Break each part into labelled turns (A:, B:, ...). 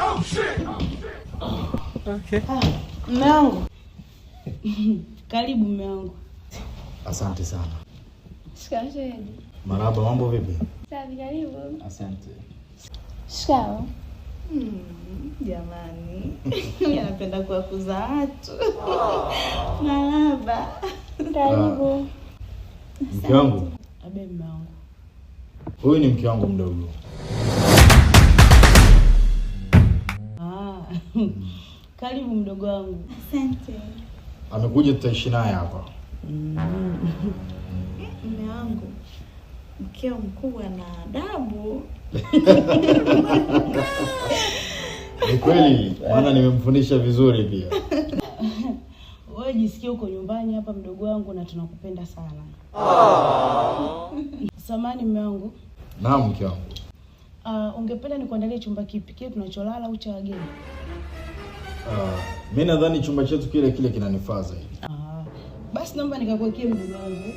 A: Oh shit.
B: Okay.
C: Mume wangu. Karibu mume wangu.
D: Asante sana.
E: Shikamoo.
D: Marhaba, mambo vipi?
E: Safi, karibu.
D: Asante.
E: Shikamoo.
C: Jamani. Mimi napenda kuwakuza watu. Marhaba.
E: Karibu.
D: Mke wangu.
C: Abe mume wangu.
D: Huyu ni mke wangu mdogo.
C: Karibu mdogo wangu.
E: Asante.
D: Amekuja tutaishi naye hapa.
C: Mume wangu. Mkeo mkubwa na adabu.
D: Ni kweli, maana nimemfundisha vizuri pia.
C: Wewe jisikie uko nyumbani hapa mdogo wangu na tunakupenda sana. Samahani mume wangu.
D: Naam mke wangu.
C: Ungependa nikuandalie chumba kipi? Kile tunacholala au cha wageni?
D: Mimi nadhani chumba chetu kile kinanifaa zaidi.
C: Basi naomba nikakuwekee mdogo wangu.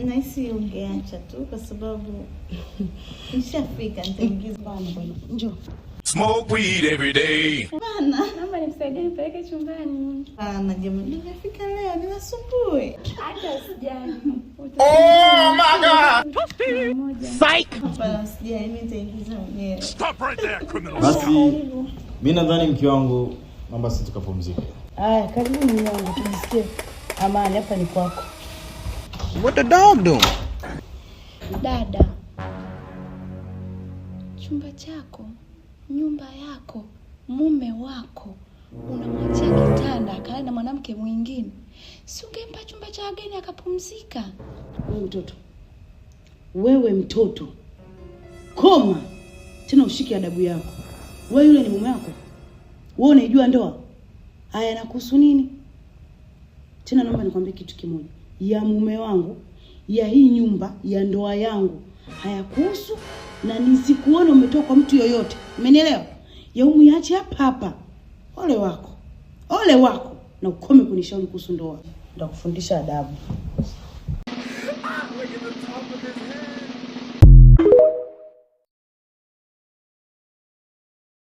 F: Naisi ungeacha tu kwa sababu nishafika nitaingiza
C: bana. Njoo.
A: Smoke weed every day.
F: Bana.
E: Naomba nimsaidie nipeleke chumbani.
F: Bana jamani, nimefika leo ninasumbue.
E: Hata sijali.
A: Oh my god.
F: Psych. Bana sijali, mimi nitaingiza mwenyewe.
A: Stop right there, criminal.
D: Basi mimi nadhani mke wangu naomba sisi tukapumzike.
C: Karibu mume wangu, tujisikie amani, hapa ni kwako.
B: What the dog doing?
E: Dada. Chumba chako, nyumba yako, mume wako, unamwachia kitanda akae na mwanamke mwingine. Si ungempa chumba cha wageni akapumzika?
C: Wewe mtoto. Koma. Tena ushike adabu yako. Wewe yule ni mume wako? Wewe unajua ndoa? Haya nakuhusu nini? Tena naomba nikwambie kitu kimoja. Ya mume wangu, ya hii nyumba, ya ndoa yangu hayakuhusu, na nisikuone umetoka kwa mtu yoyote. Umenielewa? Ya umuiache hapa. Ole wako. Na ukome kunishauri kuhusu ndoa. Nitakufundisha adabu.